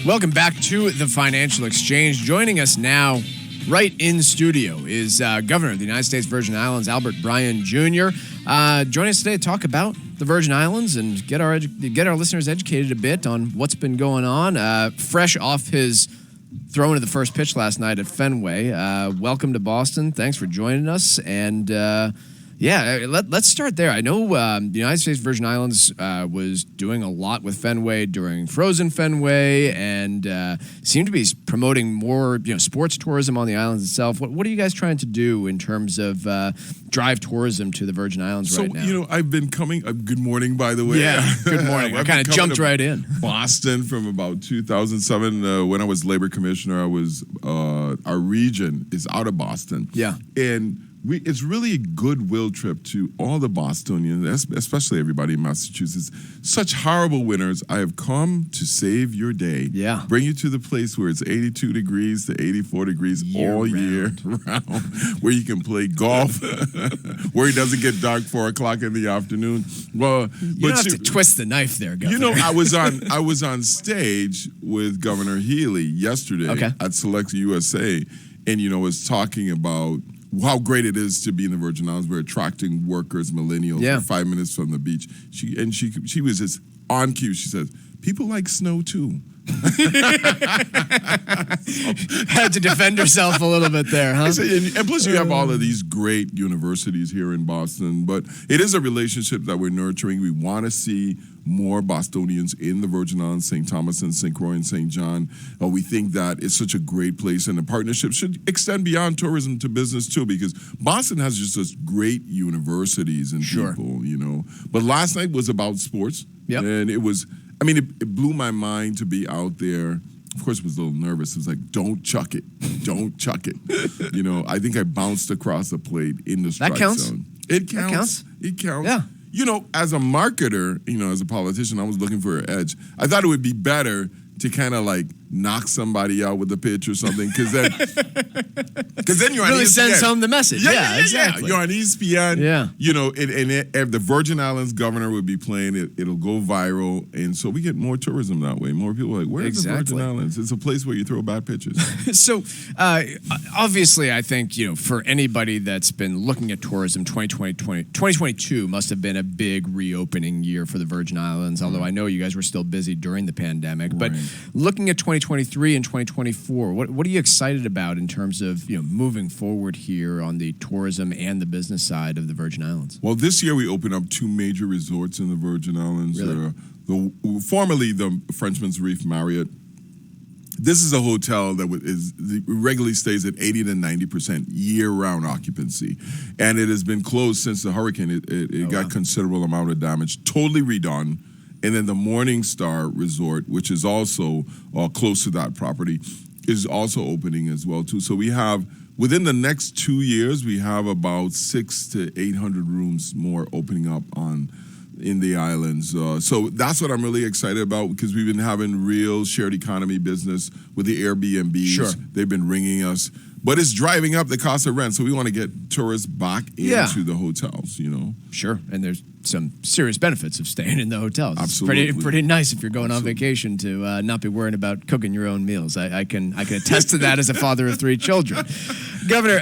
Welcome back to the Financial Exchange. Joining us now, right in studio, is Governor of the United States Virgin Islands, Bryan Jr. Joining us today to talk about the Virgin Islands and get our listeners educated a bit on what's been going on. Fresh off his throwing of the first pitch last night at Fenway. Welcome to Boston. Thanks for joining us. And let's start there. I know the United States Virgin Islands was doing a lot with Fenway during Frozen Fenway, and seemed to be promoting more, sports tourism on the islands itself. What are you guys trying to do in terms of drive tourism to the Virgin Islands right now? So, I've been coming. Good morning, by the way. Yeah, good morning. I kind of jumped right in. Boston from about 2007 when I was labor commissioner. Our region is out of Boston. Yeah, and it's really a goodwill trip to all the Bostonians, especially everybody in Massachusetts. Such horrible winters. I have come to save your day. Yeah. Bring you to the place where it's 82 degrees to 84 degrees all year round, where you can play golf, where it doesn't get dark 4 o'clock in the afternoon. Well, you don't have to twist the knife there, Governor. I was on stage with Governor Healy yesterday at Select USA, and was talking about how great it is to be in the Virgin Islands. We're attracting workers, millennials, 5 minutes from the beach. She was just on cue. She says, people like snow too. Had to defend herself a little bit there, huh? And plus you have all of these great universities here in Boston, but it is a relationship that we're nurturing. We want to see more Bostonians in the Virgin Islands, St. Thomas and St. Croix and St. John. We think that it's such a great place, and the partnership should extend beyond tourism to business too, because Boston has just such great universities and people, But last night was about sports, and it was, it blew my mind to be out there. Of course, I was a little nervous. It was like, don't chuck it. Don't chuck it. I think I bounced across the plate in the strike zone. It counts. It counts. Yeah. As a marketer, as a politician, I was looking for an edge. I thought it would be better to kind of like knock somebody out with a pitch or something, because then you're on really ESPN. Sends home the message. Yeah, exactly. You're on ESPN. Yeah. If the Virgin Islands governor would be playing it, it'll go viral, and so we get more tourism that way. More people are like, where's the Virgin Islands? It's a place where you throw bad pitches. So, obviously, I think, for anybody that's been looking at tourism, 2022 must have been a big reopening year for the Virgin Islands, although I know you guys were still busy during the pandemic. Right. But looking at 2023 and 2024, what are you excited about in terms of moving forward here on the tourism and the business side of the Virgin Islands? Well, this year we opened up 2 major resorts in the Virgin Islands. Really? Formerly the Frenchman's Reef Marriott. This is a hotel that regularly stays at 80 to 90% year-round occupancy, and it has been closed since the hurricane. It got considerable amount of damage. Totally redone. And then the Morningstar Resort, which is also close to that property, is also opening as well too. So we have, within the next 2 years, we have about 600 to 800 rooms more opening up in the islands. So that's what I'm really excited about, because we've been having real shared economy business with the Airbnbs. Sure. They've been ringing us. But it's driving up the cost of rent, so we want to get tourists back into the hotels, Sure, and there's some serious benefits of staying in the hotels. Absolutely. It's pretty nice if you're going on vacation to not be worrying about cooking your own meals. I can attest to that as a father of 3 children. Governor,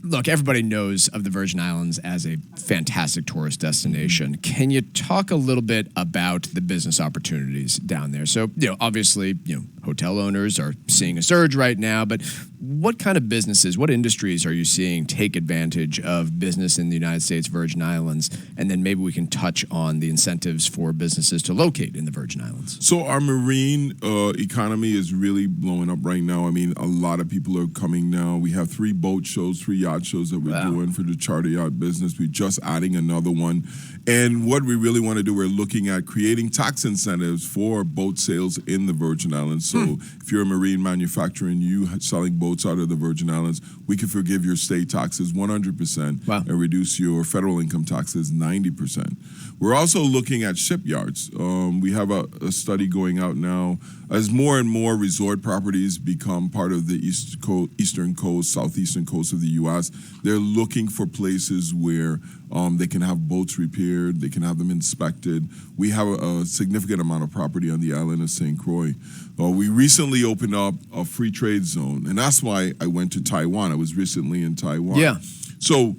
look, everybody knows of the Virgin Islands as a fantastic tourist destination. Can you talk a little bit about the business opportunities down there? So, obviously, hotel owners are seeing a surge right now, but what kind of businesses, what industries are you seeing take advantage of business in the United States Virgin Islands? And then maybe we can touch on the incentives for businesses to locate in the Virgin Islands. So our marine economy is really blowing up right now. A lot of people are coming now. We have 3 boat shows, 3 yacht shows that we're doing for the charter yacht business. We're just adding another one. And what we really want to do, we're looking at creating tax incentives for boat sales in the Virgin Islands. So if you're a marine manufacturer and you selling boats out of the Virgin Islands, we can forgive your state taxes 100% and reduce your federal income taxes 90%. We're also looking at shipyards. We have a study going out now. As more and more resort properties become part of the eastern coast, southeastern coast of the U.S., they're looking for places where They can have boats repaired. They can have them inspected. We have a significant amount of property on the island of St. Croix. We recently opened up a free trade zone, and that's why I went to Taiwan. I was recently in Taiwan. Yeah. So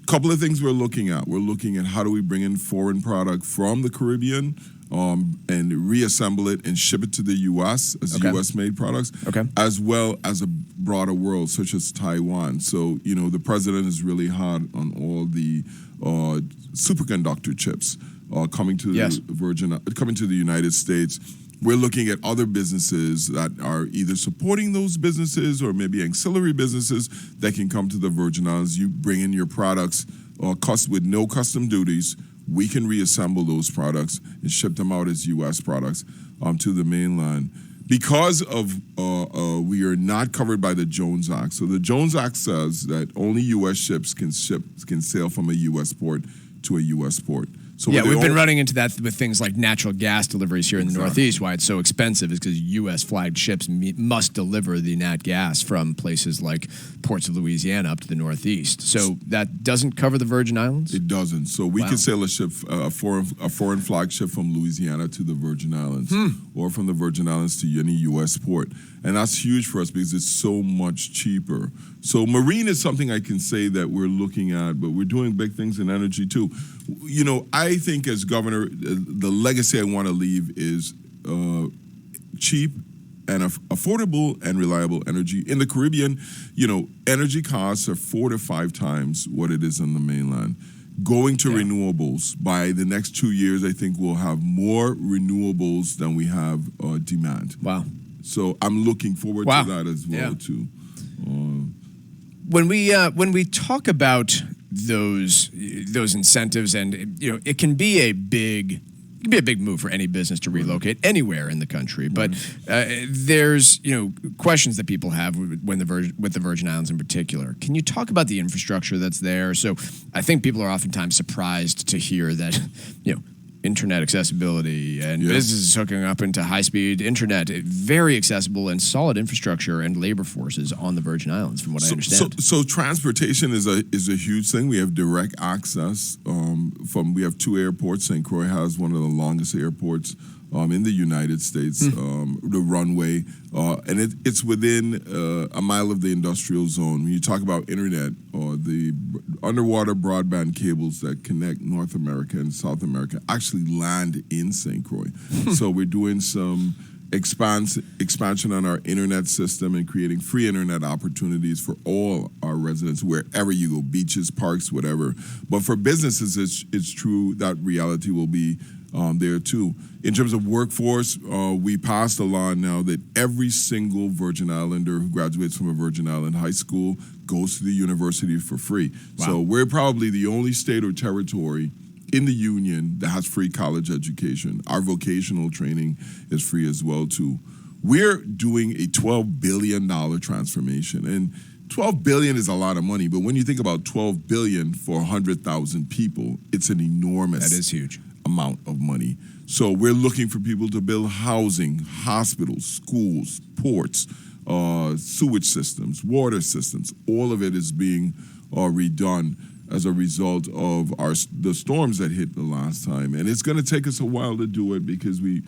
a couple of things we're looking at. We're looking at how do we bring in foreign product from the Caribbean and reassemble it and ship it to the U.S. as U.S.-made products, as well as a broader world, such as Taiwan. So, the president is really hot on all the superconductor chips coming to the United States. We're looking at other businesses that are either supporting those businesses or maybe ancillary businesses that can come to the Virgin Islands. You bring in your products with no custom duties. We can reassemble those products and ship them out as U.S. products to the mainland. Because of we are not covered by the Jones Act. So the Jones Act says that only U.S. ships can sail from a U.S. port to a U.S. port. So we've been running into that with things like natural gas deliveries here in the Northeast. Why it's so expensive is because U.S. flagged ships must deliver the nat gas from places like ports of Louisiana up to the Northeast. So that doesn't cover the Virgin Islands? It doesn't. So we can sail a ship, a foreign flag ship from Louisiana to the Virgin Islands or from the Virgin Islands to any U.S. port. And that's huge for us because it's so much cheaper. So marine is something I can say that we're looking at, but we're doing big things in energy too. I think as governor, the legacy I want to leave is cheap and affordable and reliable energy. In the Caribbean, energy costs are 4 to 5 times what it is on the mainland. Going to renewables, by the next 2 years, I think we'll have more renewables than we have demand. Wow. So I'm looking forward to that as well too. When we talk about those incentives, and it can be a big move for any business to relocate anywhere in the country. But there's questions that people have with the Virgin Islands in particular. Can you talk about the infrastructure that's there? So I think people are oftentimes surprised to hear that internet accessibility and businesses hooking up into high-speed internet, very accessible and solid infrastructure and labor forces on the Virgin Islands, from what I understand. So transportation is a huge thing. We have direct access we have 2 airports. St. Croix has one of the longest airports in the United States, the runway, and it's within a mile of the industrial zone. When you talk about internet or the underwater broadband cables that connect North America and South America actually land in St. Croix. So we're doing some expansion on our internet system and creating free internet opportunities for all our residents wherever you go, beaches, parks, whatever. But for businesses, it's true that reality will be there too. In terms of workforce, we passed a law now that every single Virgin Islander who graduates from a Virgin Island high school goes to the university for free. Wow. So we're probably the only state or territory in the union that has free college education. Our vocational training is free as well too. We're doing a $12 billion transformation, and $12 billion is a lot of money, but when you think about $12 billion for 100,000 people, it's an enormous amount of money. So we're looking for people to build housing, hospitals, schools, ports, sewage systems, water systems. All of it is being redone as a result of the storms that hit the last time. And it's going to take us a while to do it because we're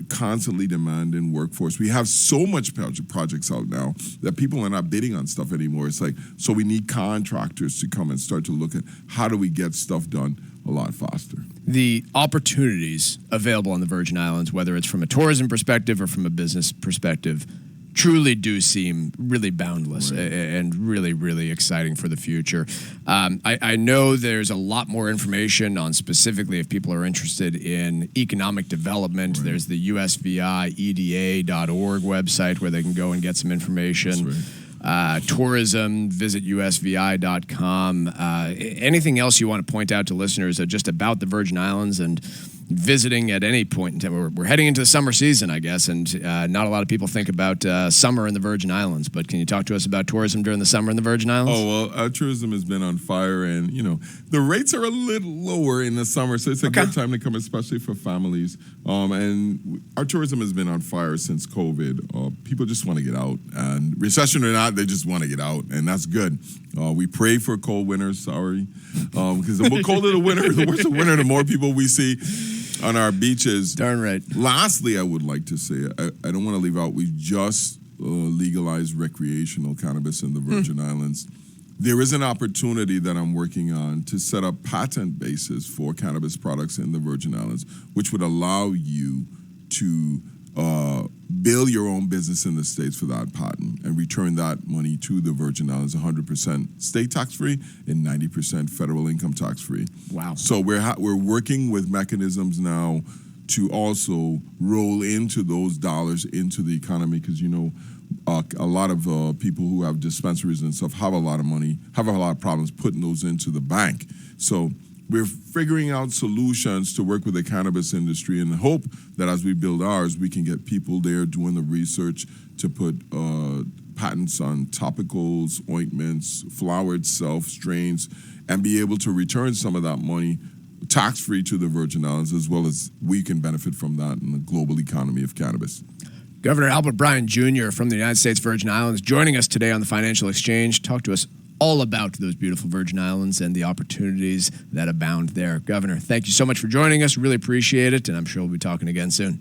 constantly demanding workforce. We have so much projects out now that people are not bidding on stuff anymore. It's like, so we need contractors to come and start to look at how do we get stuff done a lot faster. The opportunities available on the Virgin Islands, whether it's from a tourism perspective or from a business perspective, truly do seem really boundless and really, really exciting for the future. I know there's a lot more information on specifically if people are interested in economic development. There's the USVI EDA.org website where they can go and get some information. Tourism, visit USVI.com. Anything else you want to point out to listeners just about the Virgin Islands and visiting at any point in time. We're heading into the summer season, I guess, and not a lot of people think about summer in the Virgin Islands. But can you talk to us about tourism during the summer in the Virgin Islands? Oh, well, tourism has been on fire, and, the rates are a little lower in the summer, so it's a good time to come, especially for families. And our tourism has been on fire since COVID. People just want to get out, and recession or not, they just want to get out, and that's good. We pray for cold winters, because the more colder the winter, the worse the winter, the more people we see on our beaches. Darn right. Lastly, I would like to say, I don't want to leave out, we just legalized recreational cannabis in the Virgin Islands. There is an opportunity that I'm working on to set up patent bases for cannabis products in the Virgin Islands, which would allow you to build your own business in the States for that patent and return that money to the Virgin Islands 100% state tax-free and 90% federal income tax-free. Wow. So we're working with mechanisms now to also roll into those dollars into the economy, because, a lot of people who have dispensaries and stuff have a lot of money, have a lot of problems putting those into the bank. So we're figuring out solutions to work with the cannabis industry and hope that as we build ours, we can get people there doing the research to put patents on topicals, ointments, flower itself, strains, and be able to return some of that money tax-free to the Virgin Islands, as well as we can benefit from that in the global economy of cannabis. Governor Albert Bryan Jr. from the United States Virgin Islands joining us today on the Financial Exchange. Talk to us all about those beautiful Virgin Islands and the opportunities that abound there. Governor, thank you so much for joining us. Really appreciate it, and I'm sure we'll be talking again soon.